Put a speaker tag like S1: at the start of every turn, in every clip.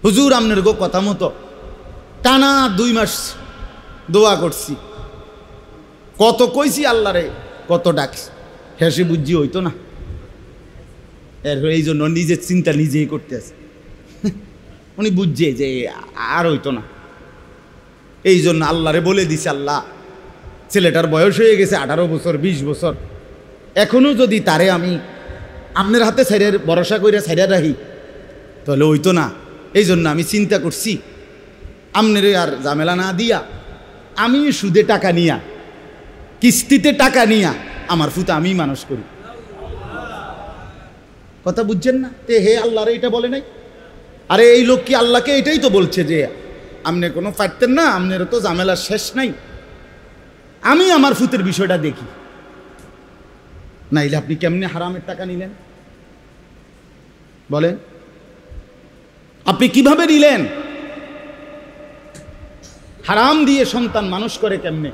S1: হুজুর আপনার গো কথা মতো টানা 2 মাস দোয়া করছি, কত কইছি আল্লাহরে, কত ডাকছি, হেসে বুঝি হইতো না। এর এই জন্য নিজের চিন্তা নিজেই করতে আছে। উনি বুঝছে যে আর হইতো না, এই জন্য আল্লাহরে বলে দিছে, আল্লাহ ছেলেটার বয়স হয়ে গেছে 18 বছর 20 বছর, এখনো যদি তারে আমি আপনার হাতে ছাইড়ার ভরসা করে ছাইড়া রাখি তাহলে হইতো না। এই জন্য আমি চিন্তা করছি আপনারে আর ঝামেলা না দিয়া আমি সুদে টাকা নিয়া, কিস্তিতে টাকা নিয়া আমার ফুতা আমি মানুষ করি। কথা বুঝছেন না? তে হে আল্লাহরে এটা বলে নাই? আরে এই লোক কি আল্লাহকে এটাই তো বলছে যে আপনি কোনো পারতেন না, আপনারও তো ঝামেলার শেষ নাই, আমি আমার ফুতের বিষয়টা দেখি। নাইলে আপনি কেমনে হারামের টাকা নিলেন বলেন? আপনি কিভাবে নিলেন? হারাম দিয়ে সন্তান মানুষ করে কেমনে?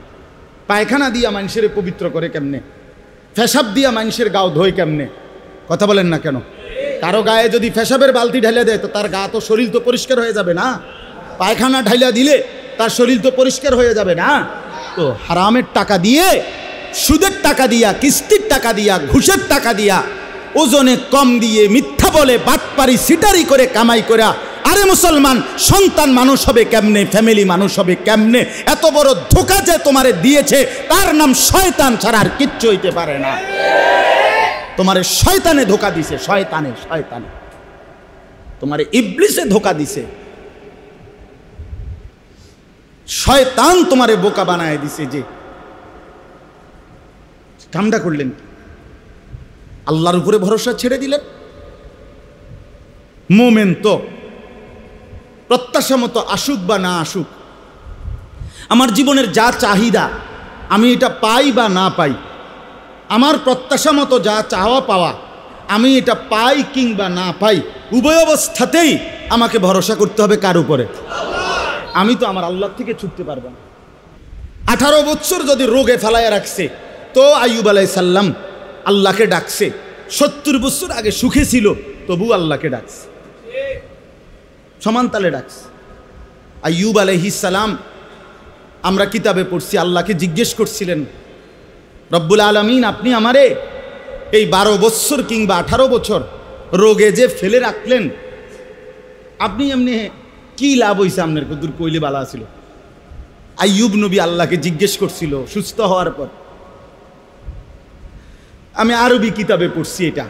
S1: পায়খানা দিয়া মানুষের পবিত্র করে কেমনে? পেশাব দিয়া মানুষের গাও ধোয় কেমনে? কথা বলেন না কেন? কারো গায়ে যদি পেশাবের বালতি ঢাইলা দেয় তো তার গা তো শরীর তো পরিষ্কার হয়ে যাবে না? পায়খানা ঢাইলা দিলে তার শরীর তো পরিষ্কার হয়ে যাবে না? তো হারামের টাকা দিয়ে, সুদের টাকা দিয়া, কিস্তির টাকা দিয়া, ঘুষের টাকা দিয়া, ওজনে কম দিয়ে মিথ্যা বলে বাটপারি সিটারি করে কামাই করা, আরে মুসলমান সন্তান মানুষ হবে কেমনে, ফ্যামিলি মানুষ হবে কেমনে? এত বড় ধোঁকা যে তোমারে দিয়েছে তার নাম শয়তান ছাড়া আর কিচ্ছু হইতে পারে না। তোমারে শয়তানে ধোঁকা দিছে, শয়তানে শয়তানে তোমারে ইবলিসে ধোঁকা দিছে, শয়তান তোমারে বোকা বানায় দিছে। যে কামটা করলেন, আল্লাহর উপরে ভরসা ছেড়ে দিলেন। মোমেন তো প্রত্যাশা মতো আসুক বা না আসুক, আমার জীবনের যা চাহিদা আমি এটা পাই বা না পাই, আমার প্রত্যাশা মতো যা চাওয়া পাওয়া আমি এটা পাই কিংবা না পাই, উভয় অবস্থাতেই আমাকে ভরসা করতে হবে কার উপরে? আমি তো আমার আল্লাহ থেকে ছুটতে পারবো না। 18 বছর যদি রোগে ফেলাইয়া রাখছে তো আইয়ুব আলাইহিস সালাম আল্লাহকে ডাকছে। 70 বছর আগে সুখে ছিল তবু আল্লাহকে ডাকছে, সমান তালে ডাকছে। আইয়ুব আলাইহিস সালাম আমরা কিতাবে পড়ছি, আল্লাহকে জিজ্ঞেস করছিলেন, রব্বুল আলামিন আপনি আমারে এই 12 বছর কিংবা 18 বছর রোগে যে ফেলে রাখলেন, আপনি এমনি কি লাভ হয়েছে আপনার? কদুর কইলে বালা ছিল। আইয়ুব নবী আল্লাহকে জিজ্ঞেস করছিল সুস্থ হওয়ার পর। আমি আরবি কিতাবে পড়ছি এটা।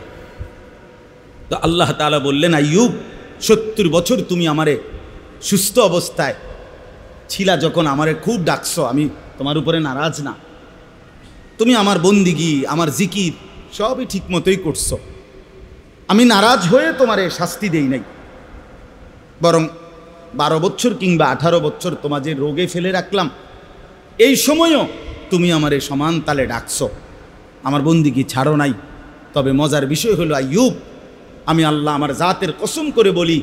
S1: তো আল্লাহ তাআলা বললেন, আইয়ুব 70 বছর তুমি আমারে সুস্থ অবস্থায় ছিলা যখন আমারে খুব ডাকছো, আমি তোমার উপরে নারাজ না, তুমি আমার বন্দিগি আমার জিকির সবই ঠিক মতোই করছো, আমি নারাজ হয়ে তোমারে শাস্তি দেই নাই, বরং 12 বছর কিংবা 18 বছর তোমার যে রোগে ফেলে রাখলাম এই সময়ও তুমি আমারে সমান তালে ডাকছো, আমার বন্দিগি ছাড়ো নাই। তবে মজার বিষয় হলো আইয়ুব, আমি আল্লাহ আমার জাতের কসম করে বলি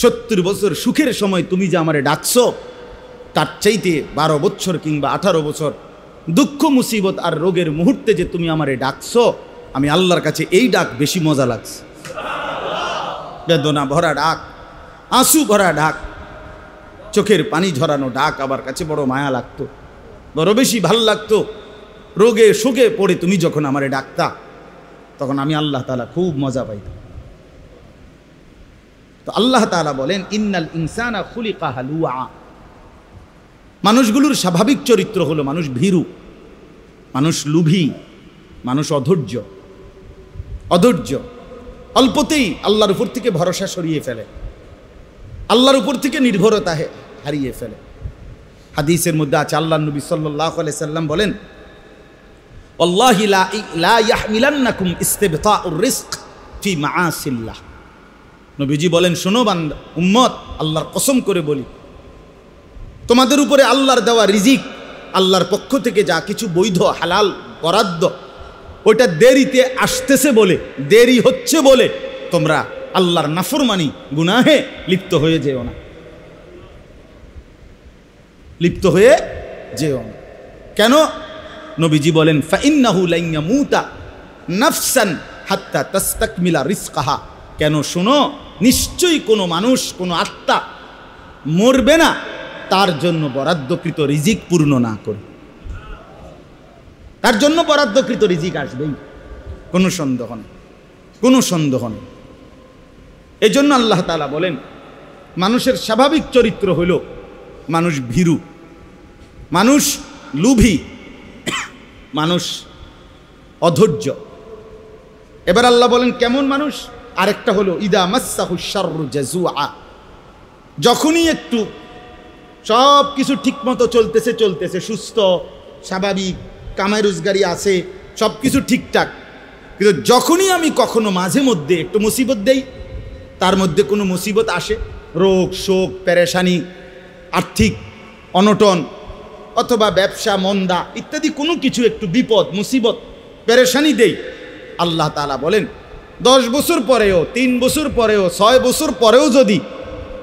S1: 70 বছর সুখের সময় তুমি যে আমারে ডাকছো তার চাইতে 12 বছর কিংবা 18 বছর দুঃখ মুসিবত আর রোগের মুহূর্তে যে তুমি আমারে ডাকছো, আমি আল্লাহর কাছে এই ডাক বেশি মজা লাগছে। বেদনা ভরা ডাক, আঁসু ভরা ডাক, চোখের পানি ঝরানো ডাক আমার কাছে বড় মায়া লাগতো, বড় বেশি ভাল লাগতো। রোগে শোকে পড়ে তুমি যখন আমারে ডাকতা তখন আমি আল্লাহ তাআলা খুব মজা পাইতাম। তো আল্লাহ তাআলা বলেন, ইন্নাল ইনসানা খুলিকা হালুআ, মানুষগুলোর স্বাভাবিক চরিত্র হলো মানুষ ভীরু, মানুষ লোভী, মানুষ অধৈর্য, অল্পতেই আল্লাহর উপর থেকে ভরসা সরিয়ে ফেলে, আল্লাহর উপর থেকে নির্ভরতা হারিয়ে ফেলে। হাদিসের মধ্যে আছে, আল্লাহর নবী সাল্লাল্লাহু আলাইহি সাল্লাম বলেন, ওয়াল্লাহি লা ইয়াহমিলান্নাকুম ইস্তিবতাউর রিজক ফি মাআসিল্লাহ। নবীজি বলেন, শোনো বান্দা উম্মত, আল্লাহর কসম করে বলি, তোমাদের উপরে আল্লাহর দেওয়া রিজিক, আল্লাহর পক্ষ থেকে যা কিছু বৈধ হালাল বরাদ্দ, ওইটা দেরিতে আসতেছে বলে, দেরি হচ্ছে বলে তোমরা আল্লাহর নাফরমানি গুনাহে লিপ্ত হয়ে যেও না, লিপ্ত হয়ে যেও না। কেন? নবীজি বলেন, ফাইন্নাহু লান ইয়ামুতা নাফসান হাত্তা তাস্তাকমিলা রিজকাহা। কেন? শোনো, নিশ্চয়ই কোনো মানুষ, কোনো আত্মা মরবে না তার জন্য বরাদ্দকৃত রিজিক পূর্ণ না করে। তার জন্য বরাদ্দকৃত রিজিক আসবেই, কোনো সন্দেহ নেই, কোনো সন্দেহ নেই। এই জন্য আল্লাহ তাআলা বলেন মানুষের স্বাভাবিক চরিত্র হইল মানুষ ভীরু, মানুষ লোভী, মানুষ অধৈর্য। এবার আল্লাহ বলেন কেমন মানুষ? আরেকটা হলো ইদা মাসসাহু শাররু জাজুআ, যখনই একটু সব কিছু ঠিকমতো চলতেছে, সুস্থ স্বাভাবিক, কামাই রোজগারি আছে, সব কিছু ঠিকঠাক, কিন্তু যখনই আমি কখনো মাঝে মধ্যে একটু মুসিবত দেই, তার মধ্যে কোনো মুসিবত আসে, রোগ শোক পেরেশানি, আর্থিক অনটন অথবা ব্যবসা মন্দা ইত্যাদি কোনো কিছু একটু বিপদ মুসিবত পেরেশানি দেই, আল্লাহ তাআলা বলেন 10 বছর পরেও, 3 বছর পরেও, 6 বছর পরেও যদি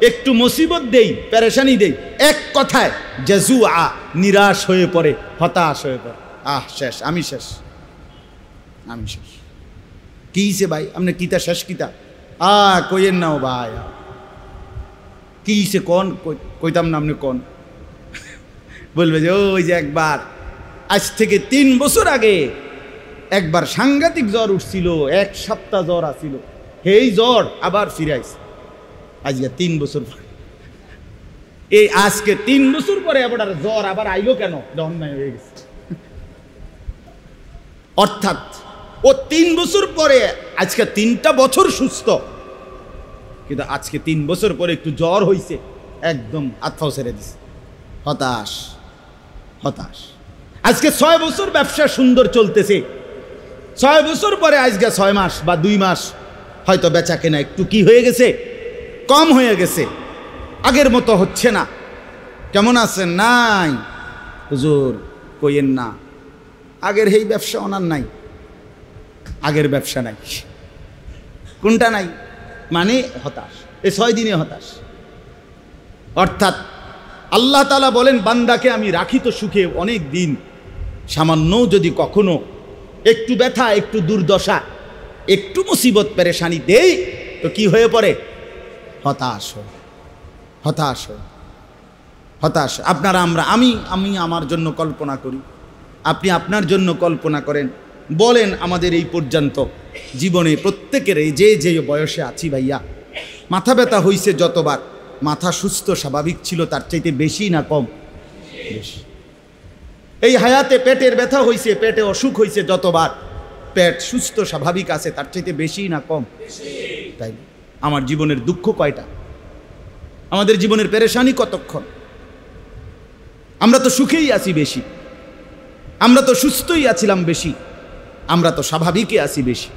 S1: একটু মুসিবত দেই, পেরেশানি দেই, এক কথায় জাজুআ, নিরাশ হয়ে পড়ে, হতাশ হয়ে পড়ে, শেষ, আমি শেষ, আমি শেষ। কি সে ভাই আপনি কিতা শেষ কিতা? কইয়েন নাও ভাই, কি সে কোন কইতাম না, আপনি কোন বলবে যে ওই যে একবার আজ থেকে 3 বছর আগে একবার সাংঘাতিক জ্বর উঠছিল, 1 সপ্তাহ জ্বর আসছিল, এই জ্বর আবার ফিরাইছে আজকে 3 বছর পরে। এই আজকে 3 বছর পরে আবার জ্বর আবার আইলো কেন? অন্যায় হয়ে গেছে। অর্থাৎ ও 3 বছর পরে, আজকে 3টা বছর সুস্থ, কিন্তু আজকে 3 বছর পরে একটু জ্বর হয়েছে, একদম আত্মাও ছেড়ে দিছে, হতাশ, হতাশ। আজকে 6 বছর ব্যবসা সুন্দর চলতেছে, 6 বছর পরে আজকে 6 মাস বা 2 মাস হয়তো বেচা কেনা একটু কি হয়ে গেছে, কম হয়ে গেছে, আগের মতো হচ্ছে না। কেমন আছেন? নাই হুজুর, কইয়েন না, আগের এই ব্যবসা ওনার নাই, আগের ব্যবসা নাই। কোনটা নাই? মানে হতাশ, এই 6 দিনে হতাশ। অর্থাৎ আল্লাহ তাআলা বলেন বান্দাকে আমি রাখি তো সুখে অনেক দিন, সামান্য যদি কখনো একটু ব্যথা, একটু দুর্দশা, একটু মুসিবত পেরেশানি দেই তো কি হয়ে পড়ে? হতাশ হয়, হতাশ হয়, হতাশ। আপনারা আমি আমার জন্য কল্পনা করি, আপনি আপনার জন্য কল্পনা করেন, বলেন আমাদের এই পর্যন্ত জীবনে প্রত্যেকের যে যে বয়সে আছি ভাইয়া, মাথা ব্যথা হইছে যতবার, মাথা সুস্থ স্বাভাবিক ছিল তার চাইতে বেশি না কম? বেশি। এই হায়াতে পেটের ব্যথা হইছে, পেটে অসুখ হইছে যতবার, পেট সুস্থ স্বাভাবিক আছে তার চাইতে বেশি না কম? তাই আমার জীবনের দুঃখ কয়টা, আমাদের জীবনের পেরেশানি কতক্ষণ? আমরা তো সুখেই আছি বেশি, আমরা তো সুস্থই আছিলাম বেশি, আমরা তো স্বাভাবিকই আছি বেশি।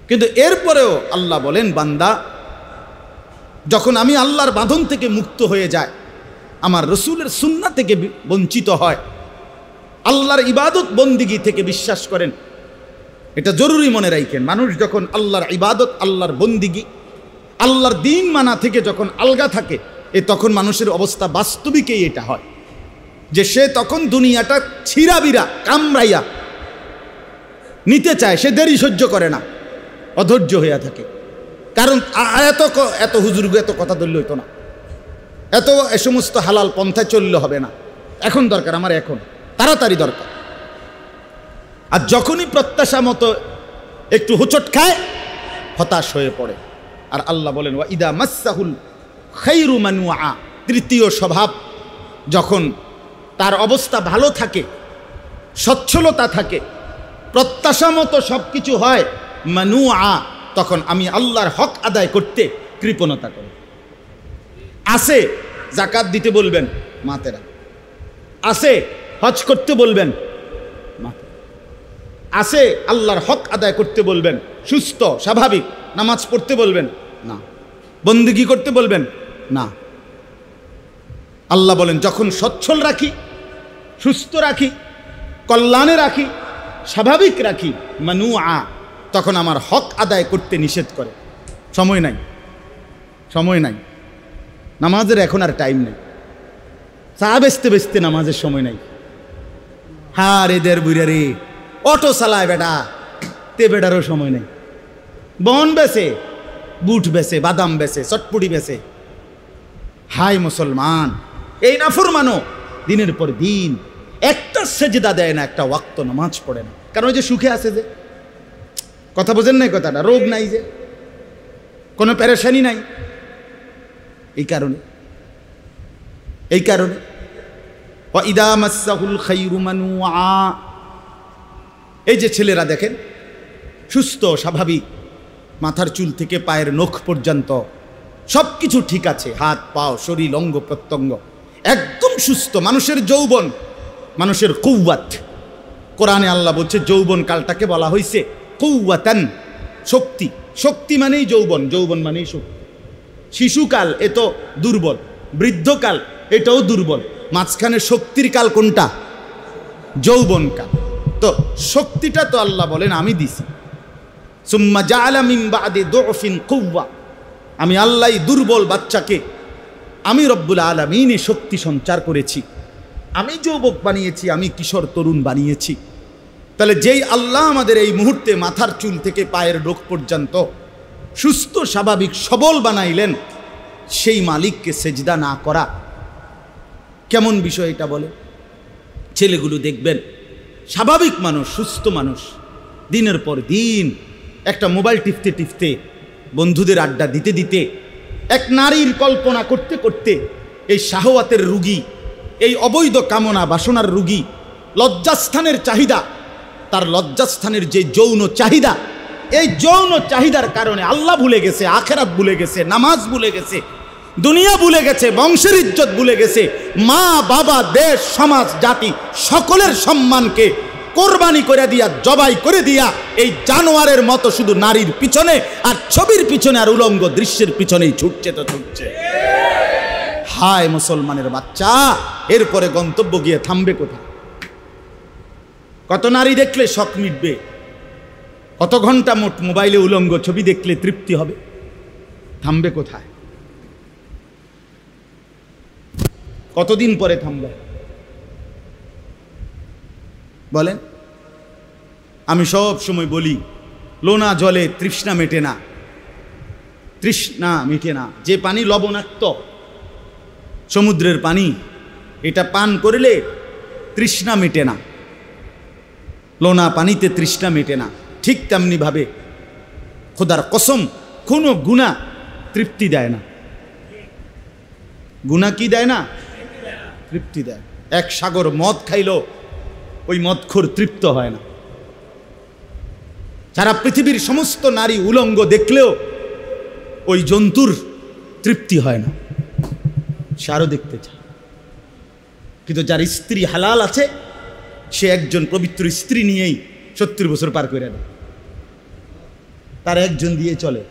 S1: কিন্তু এরপরেও আল্লাহ বলেন বান্দা যখন আমি আল্লাহর বাঁধন থেকে মুক্ত হয়ে যায়, আমার রসুলের সুন্নাহ থেকে বঞ্চিত হয়, আল্লাহর ইবাদত বন্দিগি থেকে, বিশ্বাস করেন এটা জরুরি মনে রাখেন, মানুষ যখন আল্লাহর ইবাদত, আল্লাহর বন্দিগি, আল্লাহর দিন মানা থেকে যখন আলগা থাকে, তখন মানুষের অবস্থা বাস্তবিকই এটা হয় যে সে তখন দুনিয়াটা ছিঁড়াবিরা কামড়াইয়া নিতে চায়, সে দেরি সহ্য করে না, অধৈর্য হইয়া থাকে। কারণ এত হুজুর এত কথা ধরলে হইতো না, এ সমস্ত হালাল পন্থায় চললে হবে না, এখন দরকার আমার, এখন তাড়াতাড়ি দরকার। আর যখনই প্রত্যাশা মতো একটু হুচট খায়, হতাশ হয়ে পড়ে। আর আল্লাহ বলেন ওয়া ইদা মাসসাহুল খাইরু মানুআ, তৃতীয় স্বভাব, যখন তার অবস্থা ভালো থাকে, সচ্ছলতা থাকে, প্রত্যাশা মতো সব কিছু হয়, মানুআ, তখন আমি আল্লাহর হক আদায় করতে কৃপণতা করি। আসে যাকাত দিতে বলবেন, মাতেরা আসে, হজ করতে বলবেন, মাতে আসে, আল্লাহর হক আদায় করতে বলবেন, সুস্থ স্বাভাবিক, নামাজ পড়তে বলবেন না, বন্দেগী করতে বলবেন না। আল্লাহ বলেন যখন সচ্ছল রাখি, সুস্থ রাখি, কল্যাণে রাখি, স্বাভাবিক রাখি, মানুআ, তখন আমার হক আদায় করতে নিষেধ করে। সময় নাই, সময় নাই, নামাজের এখন আর টাইম নেই, চা বেচতে বেচতে নামাজের সময় নাই। হ্যাঁ রে দের বুড়া রে, অটো চালায় বেটা, তে বেটারও সময় নেই, বন বেছে বুট বেচে, বাদাম বেচে, চটপুটি বেচে। হায় মুসলমান, এই নাফরমানও দিনের পর দিন একটা সেজদা দেয় না, একটা ওয়াক্ত নামাজ পড়ে না। কারণ ওই যে সুখে আছে, যে কথা বোঝেন নাই কথাটা, রোগ নাই, যে কোনো পেরেশানি নাই। এই কারণে ওয়াইদা মাসসাহুল খায়রু মানুআ, এই যে ছেলেরা দেখেন সুস্থ স্বাভাবিক, মাথার চুল থেকে পায়ের নখ পর্যন্ত সব কিছু ঠিক আছে, হাত পাও শরীর অঙ্গ প্রত্যঙ্গ একদম সুস্থ, মানুষের যৌবন, মানুষের কুওয়াত। কোরআনে আল্লাহ বলছে যৌবন কালটাকে বলা হয়েছে কুওয়াতান, শক্তি। শক্তি মানেই যৌবন, যৌবন মানেই শক্তি। শিশুকাল এ তো দুর্বল, বৃদ্ধকাল এটাও দুর্বল, মাঝখানে শক্তির কাল কোনটা? যৌবনকাল। তো শক্তিটা তো আল্লাহ বলেন আমি দিছি। সুম্মা জাআলা মিন বাদি দুফিন কুওয়া, আমি আল্লাহ দুর্বল বাচ্চাকে আমি রব্বুল আলামিন শক্তি সঞ্চার করেছি, আমি যুবক বানিয়েছি, আমি কিশোর তরুণ বানিয়েছি। তাহলে যেই আল্লাহ আমাদের এই মুহূর্তে মাথার চুল থেকে পায়ের নখ পর্যন্ত সুস্থ স্বাভাবিক সবল বানাইলেন, সেই মালিককে সেজদা না করা কেমন বিষয় এটা বলে? ছেলেগুলো দেখবেন স্বাভাবিক মানুষ, সুস্থ মানুষ, দিনের পর দিন একটা মোবাইল টিপতে টিপতে, বন্ধুদের আড্ডা দিতে দিতে, এক নারীর কল্পনা করতে করতে এই শাহওয়াতের রুগী, এই অবৈধ কামনা বাসনার রুগী, লজ্জাস্থানের চাহিদা, তার লজ্জাস্থানের যে যৌন চাহিদা, এই যৌন চাহিদার কারণে আল্লাহ ভুলে গেছে, আখেরাত ভুলে গেছে, নামাজ ভুলে গেছে, দুনিয়া ভুলে গেছে, বংশের ইজ্জত ভুলে গেছে, মা বাবা দেশ সমাজ জাতি সকলের সম্মানকে কোরবানি করে দিয়া, জবাই করে দিয়া এই জানোয়ারের মতো শুধু নারীর পিছনে আর ছবির পিছনে আর উলঙ্গ দৃশ্যের পিছনেই ছুটছে তো ছুটছে। হায় মুসলমানের বাচ্চা, এরপরে গন্তব্য গিয়ে থামবে কোথায়? কত নারী দেখলে শখ মিটবে? কত ঘন্টা মোট মোবাইলে উলঙ্গ ছবি দেখলে তৃপ্তি হবে? থামবে কোথায়? কতদিন পরে থামবে বলেন? আমি সব সময় বলি, লোনা জলে তৃষ্ণা মেটে না, তৃষ্ণা মেটে না। যে পানি লবণাক্ত, সমুদ্রের পানি, এটা পান করলে তৃষ্ণা মেটে না, লোনা পানিতে তৃষ্ণা মেটে না। ঠিক তেমনি ভাবে খোদার কসম, কোনো গুনাহ তৃপ্তি দেয় না। গুনাহ কি দেয় না? তৃপ্তি দেয়। এক সাগর মদ খাইলো ওই মদখোর তৃপ্ত হয় না। সারা পৃথিবীর সমস্ত নারী উলঙ্গ দেখলেও ওই জন্তুর তৃপ্তি হয় না, সে আরো দেখতে চায়। কিন্তু যার স্ত্রী হালাল আছে, সে একজন পবিত্র স্ত্রী নিয়েই 70 বছর পার করে দেয়, তার একজন দিয়ে চলে।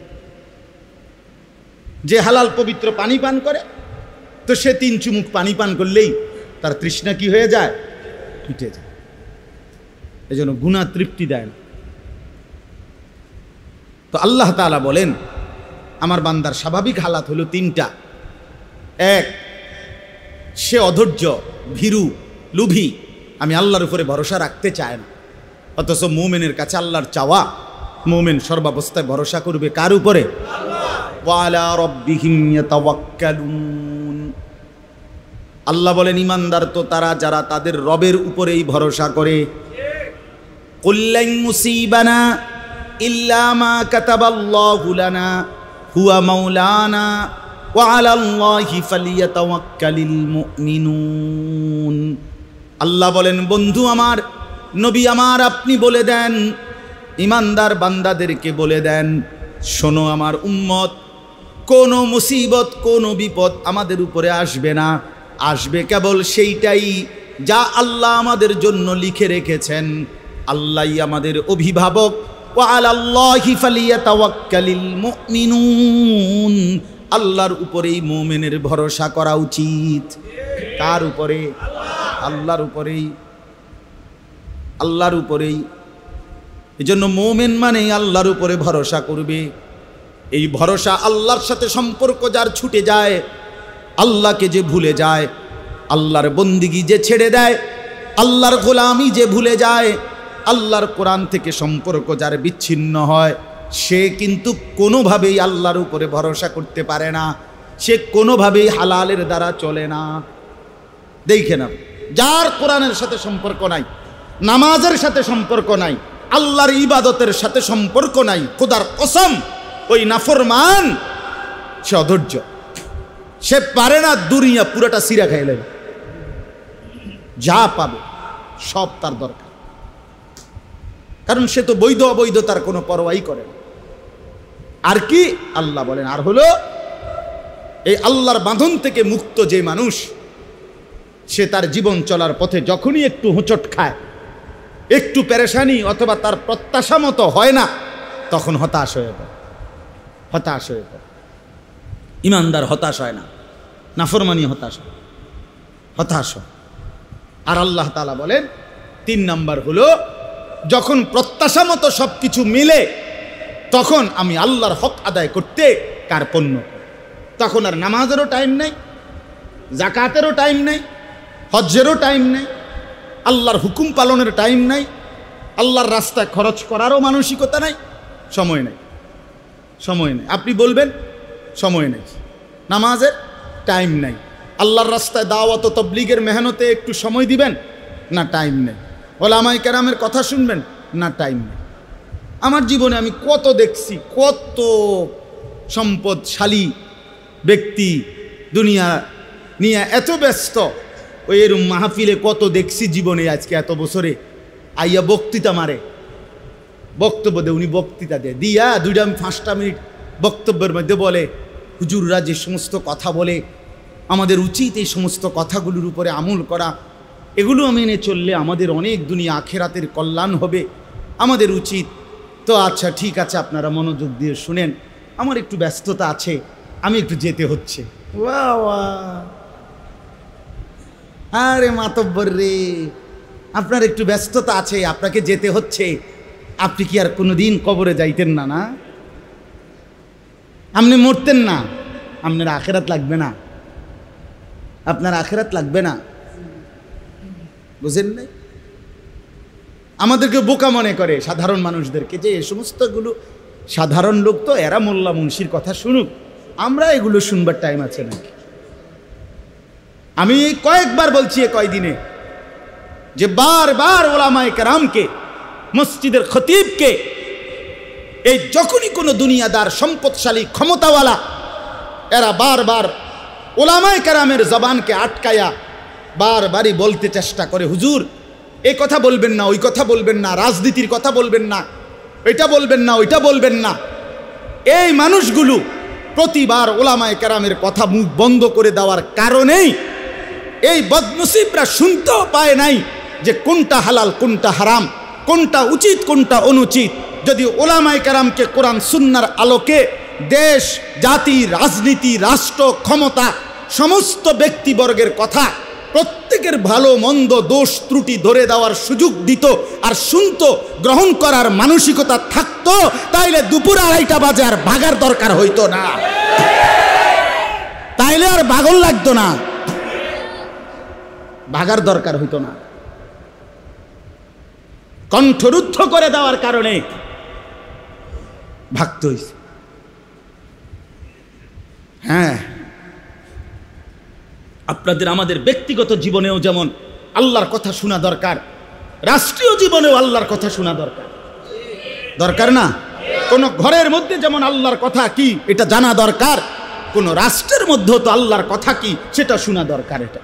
S1: যে হালাল পবিত্র পানি পান করে, তো সে 3 চুমুক পানি পান করলেই তার তৃষ্ণা কি হয়ে যায়? মিটে যায়। এজন্য গুনাহ তৃপ্তি দেয় না। তো আল্লাহ তাআলা বলেন, আমার বান্দার স্বাভাবিক হালাত হলো 3টা। এক, সে অধৈর্য, ভীরু, লোভী, আমি আল্লাহর উপরে ভরসা রাখতে চায় না। অথচ মুমিনের কাছে আল্লাহর চাওয়া, মুমিন সর্বাবস্থায় ভরসা করবে কার উপরে? ওয়ালা রাব্বিহিম ইয়াতাওয়াক্কালুন। আল্লাহ বলেন ঈমানদার তো তারা যারা তাদের রবের উপরেই ভরসা করে। কুল্লান মুসিবানা ইল্লা মা কাতাবাল্লাহু লানা হুয়া মাওলানা ওয়া আলাল্লাহি ফালিয়াতাওয়াক্কালিল মুমিনুন। আল্লাহ বলেন, বন্ধু আমার, নবী আমার, আপনি বলে দেন, ঈমানদার বান্দাদেরকে বলে দেন, শোনো আমার উম্মত, কোনো মুসিবত, কোনো বিপদ আমাদের উপরে আসবে না। আসবে কেবল সেইটাই যা আল্লাহ আমাদের জন্য লিখে রেখেছেন। আল্লাহই আমাদের অভিভাবক। ওয়া আলাল্লাহি ফালিয়াতাওয়াক্কালিল মুমিনুন। আল্লাহর উপরেই মুমিনের ভরসা করা উচিত। কার উপরে? আল্লাহর উপরেই, আল্লাহর উপরেই। এজন্য মুমিন মানেই আল্লাহর উপরে ভরসা করবে। এই ভরসা, আল্লাহর সাথে সম্পর্ক যার ছুটে যায়, আল্লাহকে যে ভুলে যায়, আল্লাহর বন্দিগি যে ছেড়ে দেয়, আল্লাহর গোলামি যে ভুলে যায়, আল্লাহর কোরআন থেকে সম্পর্ক যার বিচ্ছিন্ন হয়, সে কিন্তু কোনোভাবেই আল্লাহর উপরে ভরসা করতে পারে না, সে কোনোভাবেই হালালের দ্বারা চলে না। দেখে না, যার কোরআনের সাথে সম্পর্ক নাই, নামাজের সাথে সম্পর্ক নাই, আল্লাহর ইবাদতের সাথে সম্পর্ক নাই, খোদার কসম ওই নাফরমান সে অধৈর্য, সে পারে না দুনিয়া পুরাটা সিরা খাইলেন, যা পাবে সব তার দরকার, কারণ সে তো বৈধ অবৈধ তার কোনো পরোয়াই করে না। আর কি আল্লাহ বলেন, আর হলো এই আল্লাহর বাঁধন থেকে মুক্ত যে মানুষ, সে তার জীবন চলার পথে যখনই একটু হোঁচট খায়, একটু পেরেশানি অথবা তার প্রত্যাশা মতো হয় না, তখন হতাশ হয়ে পড়ে, হতাশ হয়ে পড়ে। ইমানদার হতাশ হয় না, নাফরমানি হতাশ হয়, হতাশ হয়। আর আল্লাহ তাআলা বলেন 3 নাম্বার হলো, যখন প্রত্যাশা মতো সব কিছু মিলে, তখন আমি আল্লাহর হক আদায় করতে কার্পণ্য করি। তখন আর নামাজেরও টাইম নেই, জাকাতেরও টাইম নেই, হজ্জেরও টাইম নেই, আল্লাহর হুকুম পালনের টাইম নাই, আল্লাহর রাস্তায় খরচ করারও মানসিকতা নাই, সময় নেই, সময় নেই। আপনি বলবেন সময় নেই, নামাজের টাইম নাই, আল্লাহর রাস্তায় দাওয়াত ও তাবলীগের মেহনতে একটু সময় দিবেন না, টাইম নেই। ওলামায়ে কেরামের কথা শুনবেন না, টাইম নেই। আমার জীবনে আমি কত দেখছি, কত সম্পদশালী ব্যক্তি দুনিয়া নিয়ে এত ব্যস্ত, ওই এরম মাহফিলে কত দেখছি জীবনে, আজকে এত বছরে আইয়া বক্তৃতা মারে, বক্তব্য দেয়, উনি বক্তৃতা দেয়, দিয়া 2-5 মিনিট বক্তব্যের মধ্যে বলে, হুজুররা যে সমস্ত কথা বলে, আমাদের উচিত এই সমস্ত কথাগুলোর উপরে আমল করা, এগুলো মেনে চললে আমাদের অনেক দুনিয়া আখেরাতের কল্যাণ হবে, আমাদের উচিত। তো আচ্ছা ঠিক আছে, আপনারা মনোযোগ দিয়ে শুনেন, আমার একটু ব্যস্ততা আছে, আমি একটু যেতে হচ্ছে। ওয়া ওয়া, আরে মাতব্বর রে, আপনার একটু ব্যস্ততা আছে, আপনাকে যেতে হচ্ছে, আপনি কি আর কোনোদিন কবরে যাইতেন না? না, আপনি মরতেন না, আপনার আখেরাত লাগবে না, আপনার আখেরাত লাগবে না, বুঝেন নাই? আমাদেরকে বোকা মনে করে সাধারণ মানুষদেরকে, যে এই সমস্তগুলো সাধারণ লোক, তো এরা মোল্লা মুন্সির কথা শুনুক, আমরা এগুলো শুনবার টাইম আছে নাকি? আমি কয়েকবার বলছি এ কয়দিনে, যে বারবার ওলামায়ে কেরামকে, মসজিদের খতিবকে, এই যখনই কোনো দুনিয়াদার সম্পদশালী ক্ষমতাওয়ালা, এরা বারবার ওলামায়ে কেরামের জবানকে আটকায়া বারবারই বলতে চেষ্টা করে, হুজুর এই কথা বলবেন না, ওই কথা বলবেন না, রাজনীতির কথা বলবেন না, এটা বলবেন না, ওইটা বলবেন না। এই মানুষগুলো প্রতিবার ওলামায়ে কেরামের কথা মুখ বন্ধ করে দেওয়ার কারণেই এই বদনসিবরা শুনতেও পায় নাই যে কোনটা হালাল, কোনটা হারাম, কোনটা উচিত, কোনটা অনুচিত। যদি ওলামায়ে কেরামকে কোরআন সুন্নাহর আলোকে দেশ, জাতি, রাজনীতি, রাষ্ট্র, ক্ষমতা, সমস্ত ব্যক্তিবর্গের কথা, প্রত্যেকের ভালো মন্দ, দোষ ত্রুটি ধরে দেওয়ার সুযোগ দিত আর শুনতো, গ্রহণ করার মানসিকতা থাকতো, তাইলে দুপুর 2:30 বাজে আর ভাগার দরকার হইতো না, তাইলে আর পাগল লাগতো না, ভাগার দরকার হইতো না। কণ্ঠরুদ্ধ করে দেওয়ার কারণে ভাগতে হইছে। হ্যাঁ, আপনাদের আমাদের ব্যক্তিগত জীবনেও যেমন আল্লাহর কথা শোনা দরকার, রাষ্ট্রীয় জীবনেও আল্লাহর কথা শোনা দরকার, দরকার না? কোন ঘরের মধ্যে যেমন আল্লাহর কথা কি এটা জানা দরকার, কোন রাষ্ট্রের মধ্যেও তো আল্লাহর কথা কি সেটা শোনা দরকার। এটা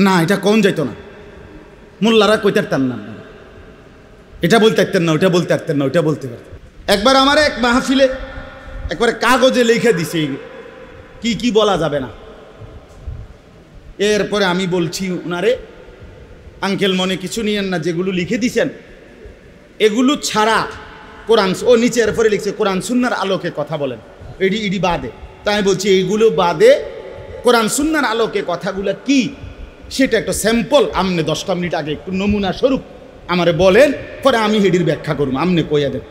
S1: না, এটা কোন যাইতো না, মোল্লারা কইতে পারতেন না, এটা বলতে পারতেন না, ওইটা বলতে পারতেন না, ওইটা বলতে পারতেন। একবার আমার এক মাহফিলে একবারে কাগজে লিখে দিছে কি কি বলা যাবে না। এরপরে আমি বলছি উনারে, আঙ্কেল মনে কিছু নিয়েন না, যেগুলো লিখে দিছেন এগুলো ছাড়া কোরআন, ও নিচে এরপরে লিখছে কোরআন সুন্নাহর আলোকে কথা বলেন, ইডি বাদে। তাই আমি বলছি এইগুলো বাদে কোরআন সুন্নাহর আলোকে কথাগুলো কি সেটা একটা স্যাম্পল আমনে 10টা মিনিট আগে একটু নমুনা স্বরূপ আমারে বলেন, পরে আমি হেডির ব্যাখ্যা করবো, আমনে কইয়া দেন।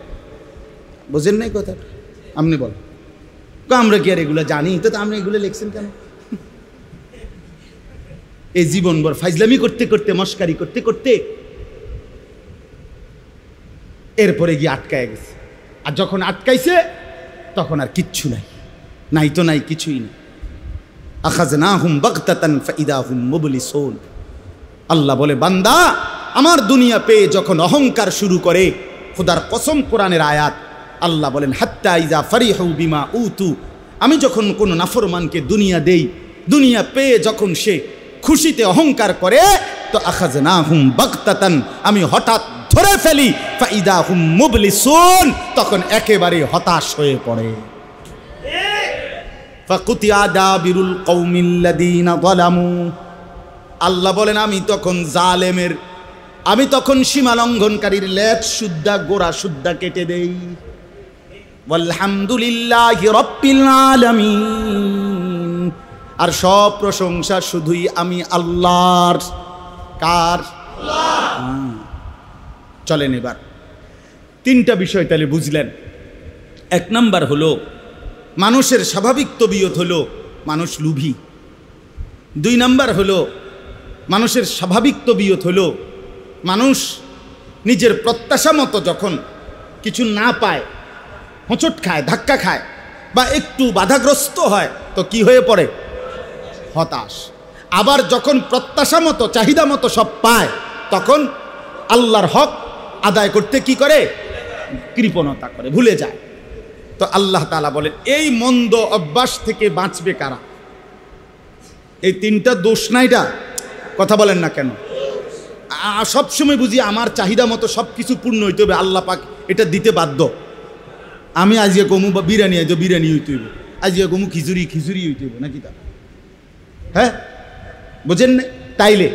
S1: বুঝেন নাই কথা? আপনি বল, আমরা কি আর এগুলো জানি? তো আপনি এগুলো লিখছেন কেন? এই জীবনভর ফাইজলামি করতে করতে, মস্কারি করতে করতে এরপরে গিয়ে আটকায় গেছে। আর যখন আটকাইছে তখন আর কিচ্ছু নাই, নাই তো নাই, কিছুই নেই। আখাযনাহুম বাগতাতান ফাইদা হুম মুবলিসুন। আল্লাহ বলে, বান্দা আমার দুনিয়া পেয়ে যখন অহংকার শুরু করে, খোদার কসম, কোরআনের আয়াত, আল্লাহ বলেন হাত্তা ইযা ফারিহু বিমা উতু, আমি যখন কোনো নাফরমানকে দুনিয়া দেই, দুনিয়া পেয়ে যখন সে খুশিতে অহংকার করে, তো আখাযনাহুম বাগতাতান, আমি হঠাৎ ধরে ফেলি, ফাইদা হুম মুবলিসুন, তখন একেবারে হতাশ হয়ে পড়ে। ফাকুতিয়া দাবিরুল কওমিল্লাযীনা যালামু, আল্লাহ বলেন আমি তখন জালেমের, আমি তখন সীমা লঙ্ঘনকারীর লেজ সুদ্ধা গোড়া সুদ্ধা কেটে দেই। আলহামদুলিল্লাহি রাব্বিল আলামিন, আর সব প্রশংসা শুধুই আমি আল্লাহর। কার? চলেন এবার তিনটা বিষয় তাহলে বুঝলেন। এক নাম্বার হলো মানুষের স্বাভাবিক তবিয়ত হলো মানুষ লোভী। দুই নাম্বার হলো মানুষের স্বাভাবিক তবিয়ত হলো মানুষ নিজের প্রত্যাশা মতো যখন কিছু না পায়, হোঁচট খায়, ধাক্কা খায়, বা একটু বাধাগ্রস্ত হয়, তো কি হয়ে পড়ে? হতাশ। আবার যখন প্রত্যাশা মতো, চাহিদা মতো সব পায়, তখন আল্লাহর হক আদায় করতে কি করে? কৃপণতা করে, ভুলে যায়। তো আল্লাহ তাআলা বলেন এই মন্দ অভ্যাস থেকে বাঁচবে কারা? এই তিনটা দোষ নাইটা, কথা বলেন না কেন? সবসময় বুঝি আমার চাহিদা মতো সব কিছু পূর্ণ হইতে হবে, আল্লাহ পাক এটা দিতে বাধ্য। আমি আজকে গমু বা বিরিয়ানি, আজ বিরিয়ানি হইতে হইব, আজকে গমু খিচুড়ি খিচুড়ি হইতে হইব নাকি? তা হ্যাঁ, বুঝেন না? তাইলে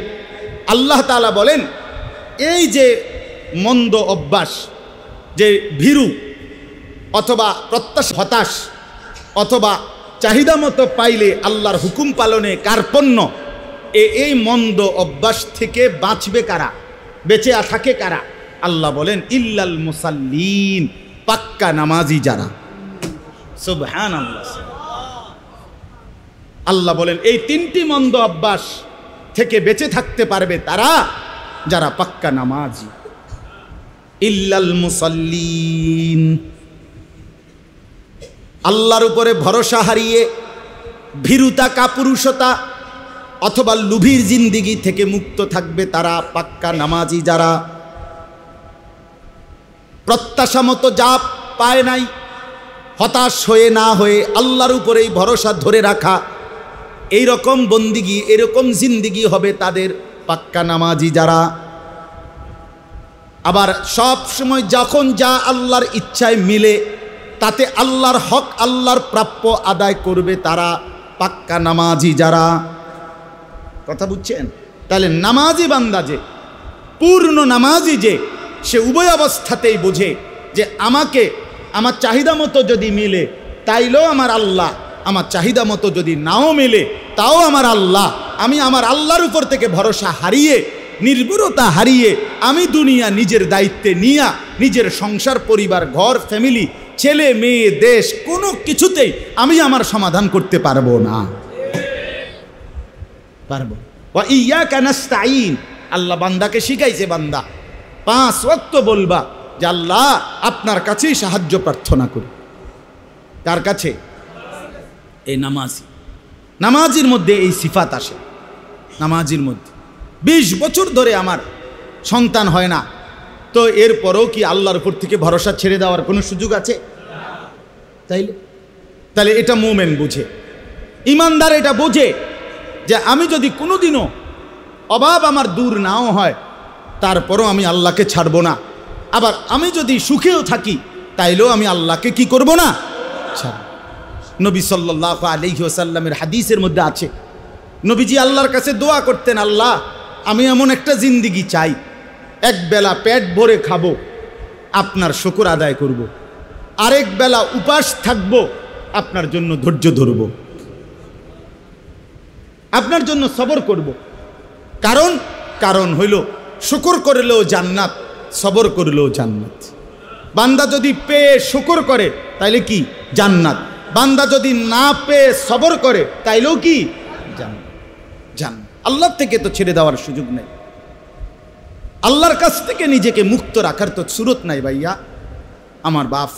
S1: আল্লাহ তাআলা বলেন এই যে মন্দ অভ্যাস, যে ভীরু অথবা প্রত্যাশা হতাশ, অথবা চাহিদা মতো পাইলে আল্লাহর হুকুম পালনে কার্পণ্য, এই মন্দ অভ্যাস থেকে বাঁচবে কারা? বেঁচে থাকে কারা? আল্লাহ বলেন ইল্লাল মুসাল্লিন, পাক্কা নামাজি যারা। সুবহানাল্লাহ। আল্লাহ বলেন এই তিনটি মন্দ অভ্যাস থেকে বেঁচে থাকতে পারবে তারা যারা পাক্কা নামাজি। ইল্লাল মুসাল্লিন, আল্লাহর উপরে ভরসা হারিয়ে ভীরুতা, কাপুরুষতা অথবা লুভির জিন্দিগি থেকে মুক্ত থাকবে তারা পাক্কা নামাজি যারা। প্রত্যাশা মতো যা পায় নাই, হতাশ হয়ে না হয়ে আল্লাহর উপরেই ভরসা ধরে রাখা, এই রকম বন্দিগি, এরকম জিন্দিগি হবে তাদের পাক্কা নামাজি যারা। আবার সব সময় যখন যা আল্লাহর ইচ্ছায় মিলে তাতে আল্লাহর হক, আল্লাহর প্রাপ্য আদায় করবে তারা পাক্কা নামাজি যারা। কথা বুঝছেন? তাহলে নামাজি বান্দা যে, পূর্ণ নামাজি যে, সে উভয় অবস্থাতেই বোঝে যে আমাকে আমার চাহিদা মতো যদি মিলে তাইলেও আমার আল্লাহ, আমার চাহিদা মতো যদি নাও মিলে তাও আমার আল্লাহ। আমি আমার আল্লাহর উপর থেকে ভরসা হারিয়ে, নির্ভরতা হারিয়ে আমি দুনিয়া নিজের দায়িত্বে নিয়ে নিজের সংসার, পরিবার, ঘর, ফ্যামিলি, ছেলে মেয়ে, দেশ, কোনো কিছুতেই আমি আমার সমাধান করতে পারবো না। পারবো। ওয়া ইয়াকা নাস্তাঈন, আল্লাহ বান্দাকে শিখাইছে, বান্দা 5 ওয়াক্ত বলবা যে আল্লাহ আপনার কাছেই সাহায্য প্রার্থনা করি। কার কাছে? এই নামাজি। নামাজির মধ্যে এই সিফাত আসে। নামাজির মধ্যে 20 বছর ধরে আমার সন্তান হয় না, তো এরপরও কি আল্লাহর উপর থেকে ভরসা ছেড়ে দেওয়ার কোনো সুযোগ আছে? তাহলে এটা মুমিন বুঝে, ইমানদার এটা বোঝে যে আমি যদি কোনোদিনও অভাব আমার দূর নাও হয়, তারপরও আমি আল্লাহকে ছাড়বো না। আবার আমি যদি সুখেও থাকি তাইলেও আমি আল্লাহকে কি করব না? ছাড়ব। নবী সাল্লাল্লাহু আলাইহি ওয়াসাল্লামের হাদিসের মধ্যে আছে, নবীজি আল্লাহর কাছে দোয়া করতেন, আল্লাহ আমি এমন একটা জিন্দিগি চাই, এক বেলা পেট ভরে খাবো, আপনার শুকর আদায় করব, আরেক বেলা উপাস থাকব, আপনার জন্য ধৈর্য ধরব, আপনার জন্য সবর করব। কারণ হইল শুকর করলেও জান্নাত, সবর করলেও জান্নাত। বান্দা যদি পেয়ে শুকর করে তাইলে কি? জান্নাত। বান্দা যদি না পেয়ে সবর করে তাইলেও কি? জান্নাত। আল্লাহ থেকে তো ছেড়ে দেওয়ার সুযোগ নেই, আল্লাহর কাছ থেকে নিজেকে মুক্ত রাখার তো সুরত নাই ভাইয়া। আমার বাপ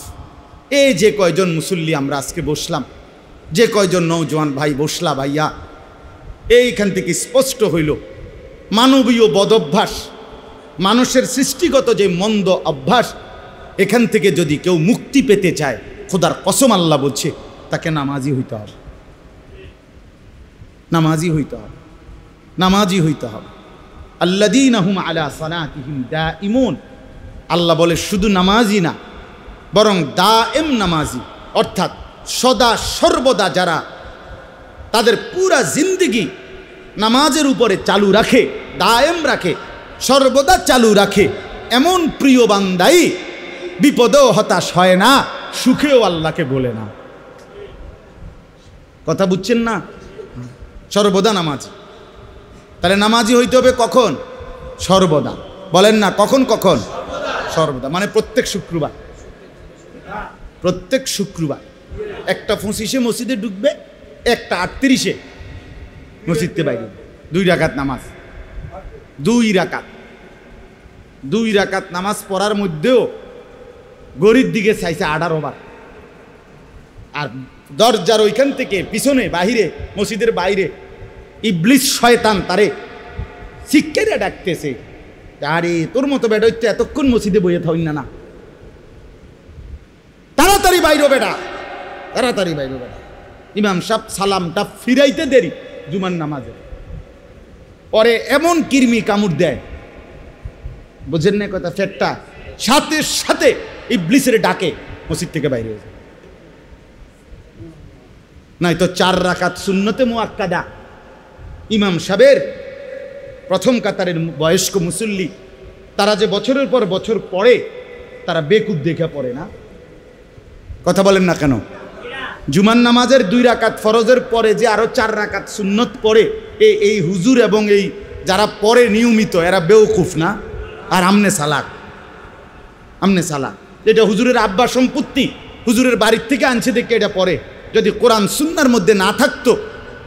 S1: এই যে কয়জন মুসল্লি আমরা আজকে বসলাম, যে কয়জন নওজোয়ান ভাই বসলা ভাইয়া, এইখান থেকে স্পষ্ট হইল মানবীয় বদভ্যাস, মানুষের সৃষ্টিগত যে মন্দ অভ্যাস, এখান থেকে যদি কেউ মুক্তি পেতে চায়, খোদার কসম আল্লাহ বলছে তাকে নামাজি হইতে হবে, নামাজি হইতে হবে, নামাজি হইতে হবে। আল্লাযীনা হুম আলা সালাতিহিম দাঈমুন, আল্লাহ বলে শুধু নামাজি না, বরং দায়েম নামাজি, অর্থাৎ সদা সর্বদা যারা তাদের পুরা জিন্দেগি নামাজের উপরে চালু রাখে, দায়েম রাখে, সর্বদা চালু রাখে, এমন প্রিয় বান্দাই বিপদেও হতাশ হয় না, সুখেও আল্লাহকে বলে না। কথা বুঝছেন না? সর্বদা নামাজি। তাহলে নামাজি হইতে হবে কখন? সর্বদা। বলেন না কখন? কখন? সর্বদা। মানে প্রত্যেক শুক্রবার, প্রত্যেক শুক্রবার 1:25 মসজিদে ঢুকবে, 1:38 মসজিদে বাইরে, 2 রাকাত নামাজ, 2 রাকাত নামাজ পড়ার মধ্যেও গরির দিকে চাইছে 18 বার। আর দরজার ওইখান থেকে পিছনে বাহিরে, মসজিদের বাইরে ইবলিস শয়তান তারে শিক্ষারে ডাকতেছে, আরে তোর মতো বেটা হচ্ছে এতক্ষণ মসজিদে বইয়ে থাই না, তাড়াতাড়ি বাইরো বেটা, তাড়াতাড়ি বাইরো বেটা। ইমাম সাহেব সালামটা ফিরাইতে দেরি জুমার নামাজে, পরে এমন কিরমি কামড় দেয়, বুঝেন না কথা, ফেটটা সাথে সাথে ইবলিসের ডাকে মসজিদ থেকে বাইরে হয়ে যায়। নাই তো 4 রাকাত সুন্নতে মুআক্কাদা, ইমাম সাহেবের প্রথম কাতারের বয়স্ক মুসল্লি, তারা যে বছরের পর বছর পড়ে, তারা বেকুব দেখে পড়ে না। কথা বলেন না কেন? জুমার নামাজের 2 রাকাত ফরজের পরে যে আরো 4 রাকাত সুন্নত পড়ে, এই হুজুর এবং এই যারা পড়ে নিয়মিত, এরা বেওকুফ না? আর আমনে সালাক, আমনে সালাক। এটা হুজুরের আব্বা সম্পত্তি, হুজুরের বাড়ির থেকে আনছে দেখে এটা পড়ে। যদি কোরআন সুন্নাহর মধ্যে না থাকতো,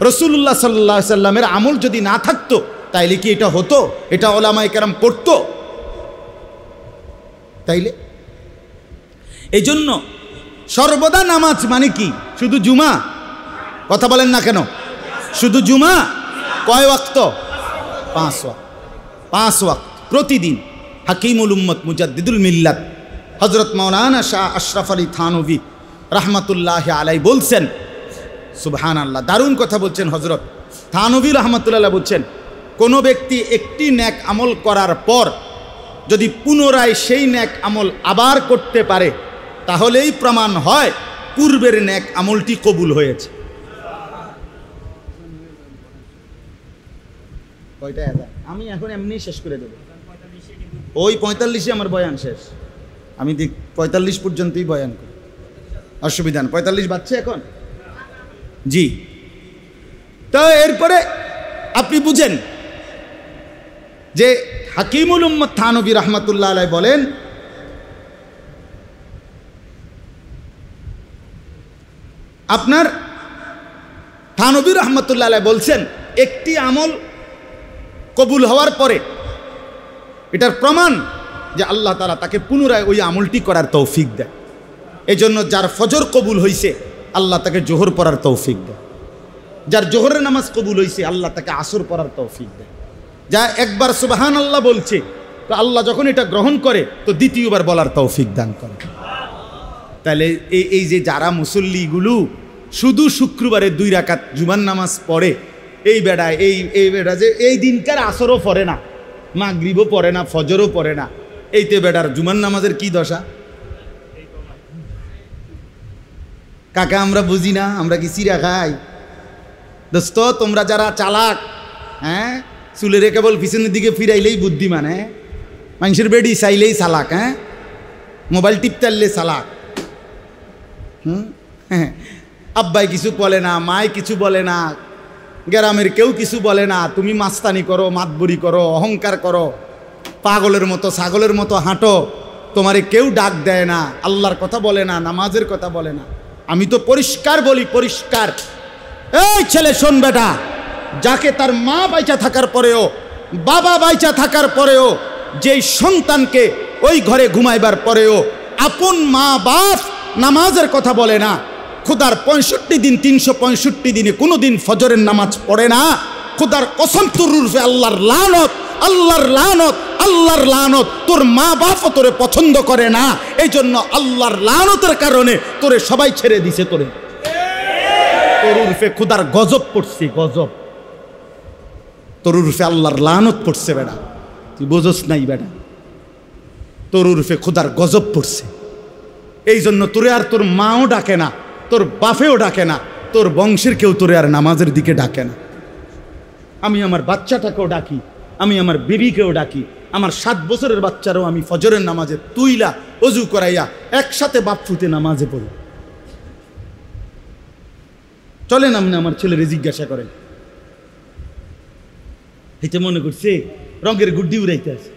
S1: রাসূলুল্লাহ সাল্লাল্লাহু আলাইহি সাল্লামের আমল যদি না থাকতো, তাইলে কি এটা হতো? এটা উলামায়ে কেরাম পড়তো? তাইলে এই জন্য সর্বদা নামাজ মানে কি? শুধু জুমা? কথা বলেন না কেন? শুধু জুমা? কয় ওয়াক্ত? 5 ওয়াক্ত, 5 ওয়াক্ত প্রতিদিন। হাকিমুল উম্মত মুজাদ্দিদুল মিল্লাত হযরত মাওলানা শাহ আশরাফ আলী থানভী রাহমাতুল্লাহি আলাইহি বলছেন, সুবহানাল্লাহ, দারুণ কথা বলছেন হযরত থানভী রাহমাতুল্লাহ বলছেন, কোনো ব্যক্তি একটি নেক আমল করার পর যদি পুনরায় সেই নেক আমল আবার করতে পারে, তাহলেই প্রমাণ হয় পূর্বের নেক আমলটি কবুল হয়েছে। কয়টা? আমি এখন এমনি শেষ করে দেব, ওই 45-এ আমার বয়ান শেষ। আমি 45 পর্যন্তই বয়ান করি, অসুবিধা না। 45 বাজছে এখন? জি। তো এরপরে আপনি বুঝেন যে হাকিমুল উম্মত থানভী রাহমাতুল্লাহ আলাইহি বলেন, আপনার থানভী রাহমাতুল্লাহ আলাইহি বলছেন, একটি আমল কবুল হওয়ার পরে এটার প্রমাণ যে আল্লাহ তাআলা তাকে পুনরায় ওই আমলটি করার তৌফিক দেয়। এই জন্য যার ফজর কবুল হয়েছে, আল্লাহ তাকে জোহর পড়ার তৌফিক দেয়। যার জোহরের নামাজ কবুল হয়েছে, আল্লাহ তাকে আসর পড়ার তৌফিক দেয়। যা একবার সুবহানাল্লাহ বলছে, তো আল্লাহ যখন এটা গ্রহণ করে, তো দ্বিতীয়বার বলার তৌফিক দান করে। তাহলে এই যে যারা মুসল্লিগুলো শুধু শুক্রবারে 2 রাকাত জুমার নামাজ পড়ে, এই বেড়া এই বেড়া যে এই দিনকার আসরও পড়ে না, মাগরিবও পড়ে না, ফজরও পড়ে না, এইতে বেড়ার জুমার নামাজের কি দশা? কাকা আমরা বুঝি না, আমরা কি চিরা খাই? দোস্ত, তোমরা যারা চালাক, হ্যাঁ, চুলের কেবল পিছনের দিকে ফিরাইলেই বুদ্ধিমান, হ্যাঁ, মানুষের বেডি চাইলেই চালাক, হ্যাঁ, মোবাইল টিপতারলে চালাক, আব্বাই কিছু বলে না, মায় কিছু বলে না, গ্রামের কেউ কিছু বলে না, তুমি মাস্তানি করো, মাতবরি করো, অহংকার করো, পাগলের মতো ছাগলের মতো হাঁটো, তোমারে কেউ ডাক দেয় না, আল্লাহর কথা বলে না, নামাজের কথা বলে না। আমি তো পরিষ্কার বলি, পরিষ্কার, এই ছেলে শোন বেটা, যাকে তার মা বাইচা থাকার পরেও, বাবা বাইচা থাকার পরেও, যেই সন্তানকে ওই ঘরে ঘুমাইবার পরেও আপন মা বাপ নামাজের কথা বলে না। খোদার 65 দিন 365 দিনে কোনো দিন ফজরের নামাজ পড়ে না। খোদার কসম তোর উর্ফে আল্লাহর লানত, আল্লাহর লানত, আল্লাহর লানত। তোর মা বাপ তোরে পছন্দ করে না, এই জন্য আল্লাহর লানতের কারণে তোরে সবাই ছেড়ে দিছে। তোর উর্ফে খোদার গজব পড়ছে, গজব। তোর উর্ফে আল্লাহর লানত পড়ছে বেটা, তুই বোঝস নাই বেটা। তোর উর্ফে খোদার গজব পড়ছে, এই জন্য তোরে আর তোর মাও ডাকে না, তোর বাপেও ডাকে না, তোর বংশের কেউ তোরে আর নামাজের দিকে ডাকে না। আমি আমার বাচ্চাটাকেও ডাকি, আমি আমার বিবিকেও ডাকি, আমার 7 বছরের বাচ্চারও আমি ফজরের নামাজে তুইলা অজু করাইয়া একসাথে বাপ ফুটে নামাজে পড়ি। চলেন আপনি আমার ছেলেরে জিজ্ঞাসা করেন, এটা মনে করছে রঙের গুড্ডি উড়াইতে আছে,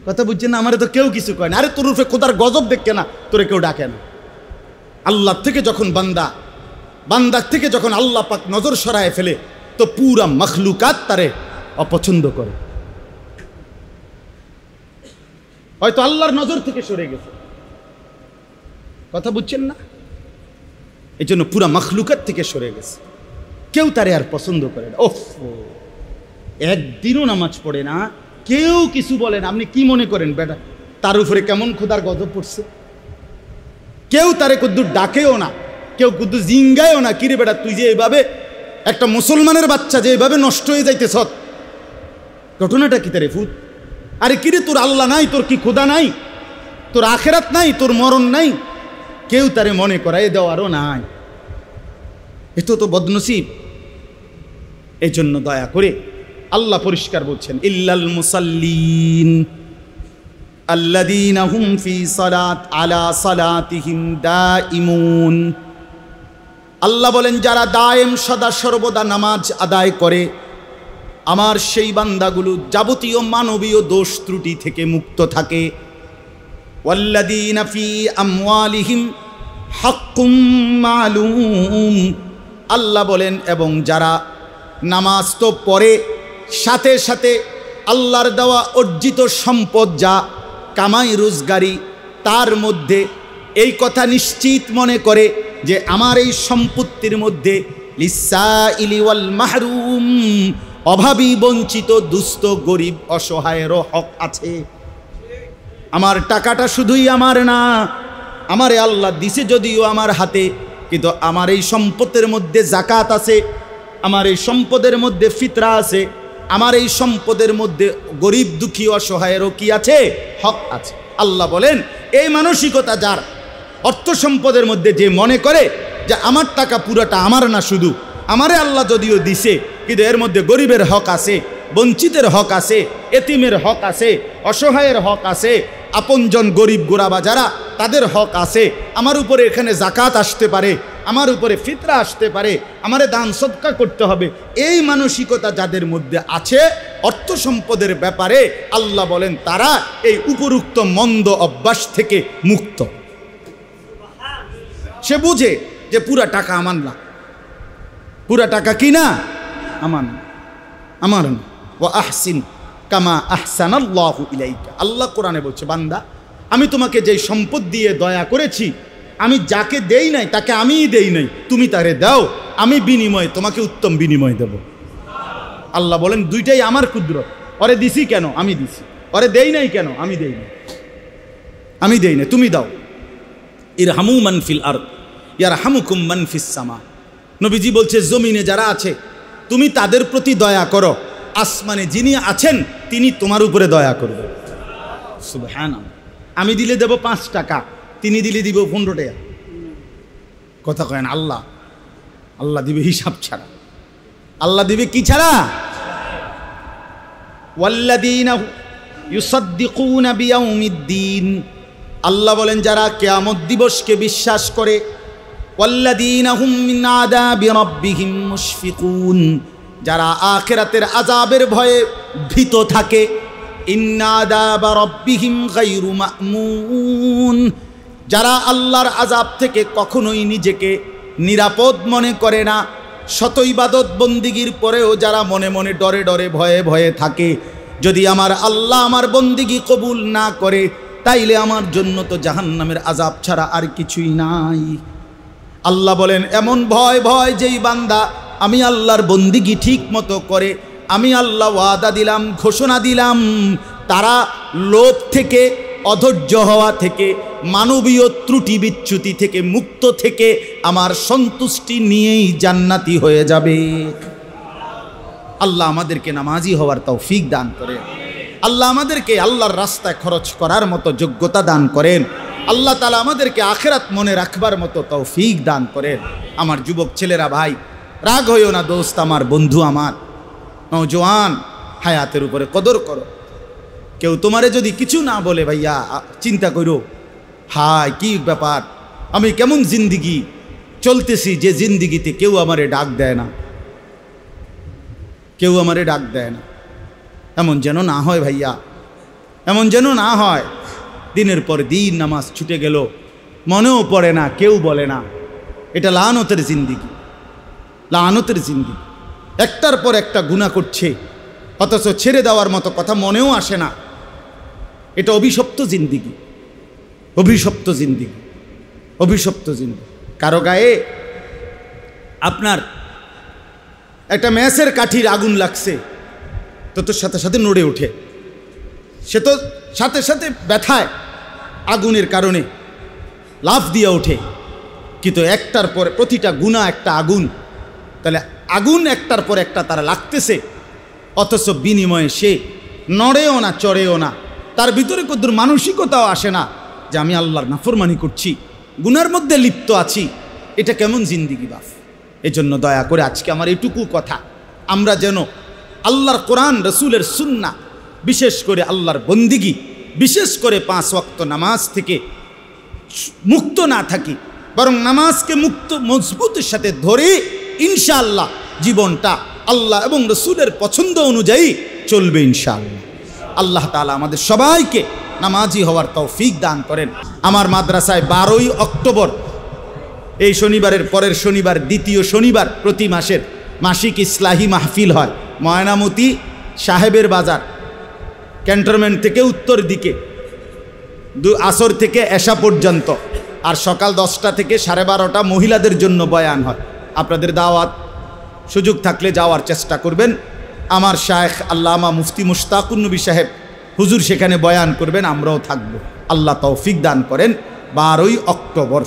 S1: কথা বুঝছে না? আমারে তো কেউ কিছু কয় না। আরে তোর রূপে খোদার গজব দেখে না, তোরে কেউ ডাকে না। আল্লাহ থেকে যখন বান্দার থেকে যখন আল্লাহ পাক নজর সরায় ফেলে, তো পুরা মখলুকাত তারে অপছন্দ করে। হয়তো আল্লাহর নজর থেকে সরে গেছে, কথা বুঝছেন না? এই জন্য পুরা মখলুকাত থেকে সরে গেছে, কেউ তারে আর পছন্দ করে না। ওফ, একদিনও নামাজ পড়ে না, কেউ কিছু বলে না। আপনি কি মনে করেন বেটা তার উপরে কেমন খোদার গজব পড়ছে? কেউ তারে কুদ্দুর ডাকেও না, কেউ কুদ্দুর জিঙ্গায়ও না। কিরে বেটা তুই যে এইভাবে একটা মুসলমানের বাচ্চা যে এইভাবে নষ্ট হয়ে যাইতেছ, ঘটনাটা কি তারে ফুট? আরে কিরে তোর আল্লাহ নাই, তোর কি খোদা নাই, তোর আখেরাত নাই, তোর মরণ নাই, কেউ তারে মনে করাই দেওয়ারও নাই। এতো তো বদনসিব। এই জন্য দয়া করে আল্লাহ পরিষ্কার বলছেন, ইল্লাল মুসাল্লিন আল্লাযীনা হুম ফি সালাত আলা সালাতিহিম দাইমুন। আল্লাহ বলেন যারা দায়েম সদা সর্বদা নামাজ আদায় করে, আমার সেই বান্দাগুলো যাবতীয় মানবীয় দোষ ত্রুটি থেকে মুক্ত থাকে। ওয়াল্লাযীনা ফি আমওয়ালিহিম হাক্কুম মালুম। আল্লাহ বলেন এবং যারা নামাজ তো পড়ে, সাথে সাথে আল্লাহর দেওয়া অর্জিত সম্পদ যা কামাই রোজগারি, তার মধ্যে এই কথা নিশ্চিত মনে করে যে আমার এই সম্পত্তির মধ্যে লিসাইলি ওয়াল মাহরুম, অভাবী বঞ্চিত দুস্থ গরিব অসহায়েরও হক আছে। আমার টাকাটা শুধুই আমার না, আমারে আল্লাহ দিছে যদিও আমার হাতে, কিন্তু আমার এই সম্পদের মধ্যে জাকাত আছে, আমার এই সম্পদের মধ্যে ফিতরা আছে, আমার এই সম্পদের মধ্যে গরিব দুঃখী অসহায়েরও কি আছে? হক আছে। আল্লাহ বলেন এই মানসিকতা যার, অর্থ সম্পদের মধ্যে যে মনে করে যে আমার টাকা পুরাটা আমার না, শুধু আমারে আল্লাহ যদিও দিছে, কিন্তু এর মধ্যে গরিবের হক আছে, বঞ্চিতের হক আছে, এতিমের হক আছে, অসহায়ের হক আছে, আপনজন গরিব গোরাবা যারা তাদের হক আছে, আমার উপরে এখানে জাকাত আসতে পারে, আমার উপরে ফিতরা আসতে পারে, আমারে দান সদকা করতে হবে। এই মানসিকতা যাদের মধ্যে আছে অর্থ সম্পদের ব্যাপারে, আল্লাহ বলেন তারা এই উপরুক্ত মন্দ অভ্যাস থেকে মুক্ত। সে বুঝে যে পুরা টাকা আমার না, পুরা টাকা কি না আমার না, আমার না। ওয়া আহসিন কামা আহসানাল্লাহু ইলাইকা। আল্লাহ কোরআনে বলছে, বান্দা আমি তোমাকে যেই সম্পদ দিয়ে দয়া করেছি, আমি যাকে দেই নাই তাকে আমিই দেই নাই, তুমি তারে দাও, আমি বিনিময়ে তোমাকে উত্তম বিনিময় দেব। আল্লাহ বলেন দুইটাই আমার কুদরত। ওরে দিছি কেন? আমি দিছি। ওরে দেই নাই কেন? আমি দেই নাই, আমি দেই নাই, তুমি দাও। ইরহামু মান ফিল আরদ ইয়ারহামুকুম মান ফিস সামা। নবীজি বলছে জমিনে যারা আছে তুমি তাদের প্রতি দয়া করো, আসমানে যিনি আছেন তিনি তোমার উপরে দয়া করবে। সুবহানাল্লাহ। আমি দিলে দেব 5 টাকা, তিনি দিলে দিব 15 টাকা। কথা কয়েন আল্লাহ, আল্লাহ দিবে হিসাব ছাড়া। আল্লাহ দিবে কি ছাড়া? ওয়াল্লাযীনা ইউসাদ্দিকুনা বিয়াউমিদ্দিন। আল্লাহ বলেন যারা কিয়ামত দিবসকে বিশ্বাস করে, ওয়াল্লাযীনা হুম মিন আযাবি রাব্বিহিম মুশফিকুন, যারা আখিরাতের আযাবের ভয়ে ভীত থাকে। ইন্না আযাবা রাব্বিহিম গায়রু মা'মুন, যারা আল্লাহর আযাব থেকে কখনোই নিজেকে নিরাপদ মনে করে না, শত ইবাদত বন্দিগির পরেও যারা মনে মনে ডরে ডরে ভয়ে ভয়ে থাকে, যদি আমার আল্লাহ আমার বন্দিগি কবুল না করে, তাইলে আমার জন্য তো জাহান্নামের আযাব ছাড়া আর কিছুই নাই। আল্লাহ বলেন, এমন ভয় ভয় যেই বান্দা আমি আল্লাহর বন্দিগি ঠিক মতো করে, আমি আল্লাহ ওয়াদা দিলাম, ঘোষণা দিলাম, তারা লোভ থেকে, অধৈর্য হওয়া থেকে, মানবীয় ত্রুটি বিচ্যুতি থেকে মুক্ত থেকে আমার সন্তুষ্টি নিয়েই জান্নাতি হয়ে যাবে। আল্লাহ আমাদেরকে নামাজি হওয়ার তৌফিক দান করেন। আল্লাহ আমাদেরকে আল্লাহর রাস্তায় খরচ করার মতো যোগ্যতা দান করেন। আল্লাহ তাআলা আমাদেরকে আখিরাত মনে রাখবার মতো তৌফিক দান করেন। আমার যুবক ছেলেরা, ভাই রাগ হইও না দোস্ত, আমার বন্ধু, আমার নওজোয়ান, হায়াতের উপরে কদর করো। কেউ তোমারে যদি কিছু না বলে, ভাইয়া চিন্তা করো, হায় কি ব্যাপার, আমি কেমন জিন্দিগি চলতেছি যে জিন্দিগিতে কেউ আমারে ডাক দেয় না, কেউ আমারে ডাক দেয় না। এমন যেন না হয় ভাইয়া, এমন যেন না হয়। দিনের পর দিন নামাজ ছুটে গেল, মনেও পড়ে না, কেউ বলে না। এটা লানতের জিন্দিগি, লানতের জিন্দিগি। একটার পর একটা গুনাহ করছে, অথচ ছেড়ে দেওয়ার মতো কথা মনেও আসে না। এটা অভিশপ্ত জিন্দিগি, অভিশপ্ত জিন্দিগি, অভিশপ্ত জিন্দিগি। কারো গায়ে আপনার একটা ম্যাচের কাঠির আগুন লাগছে, তো তোর সাথে সাথে নড়ে ওঠে, সে তো সাথে সাথে ব্যথায় আগুনের কারণে লাফ দিয়ে ওঠে। কিন্তু একটার পর প্রতিটা গুনাহ একটা আগুন, তাহলে আগুন একটার পর একটা তারা লাগতেছে, অথচ বিনিময়ে সে নড়েও না, চড়েও না। তার ভিতরে কদ্দুর মানসিকতাও আসে না যে আমি আল্লাহর নাফরমানি করছি, গুনার মধ্যে লিপ্ত আছি। এটা কেমন জিন্দিগি বাপ? এজন্য দয়া করে আজকে আমার এটুকু কথা, আমরা যেন আল্লাহর কোরআন, রসুলের সুন্নাহ, বিশেষ করে আল্লাহর বন্দিগি, বিশেষ করে 5 ওয়াক্ত নামাজ থেকে মুক্ত না থাকি, বরং নামাজকে মুক্ত মজবুতের সাথে ধরে ইনশাআল্লাহ জীবনটা আল্লাহ এবং রসুলের পছন্দ অনুযায়ী চলবে ইনশাআল্লাহ। আল্লাহ তাআলা আমাদের সবাইকে নামাজি হওয়ার তৌফিক দান করেন। আমার মাদ্রাসায় 12ই অক্টোবর, এই শনিবারের পরের শনিবার, দ্বিতীয় শনিবার প্রতি মাসের মাসিক ইসলাহি মাহফিল হয় ময়নামতি সাহেবের বাজার ক্যান্টনমেন্ট থেকে উত্তর দিকে, আসর থেকে এশা পর্যন্ত, আর সকাল 10টা থেকে 12:30 মহিলাদের জন্য বয়ান হয়। আপনাদের দাওয়াত, সুযোগ থাকলে যাওয়ার চেষ্টা করবেন। আমার শায়েখ আল্লামা মুফতি মুশতাকুন নবী সাহেব হুজুর সেখানে বয়ান করবেন, আমরাও থাকব। আল্লাহ তৌফিক দান করেন। 12ই অক্টোবর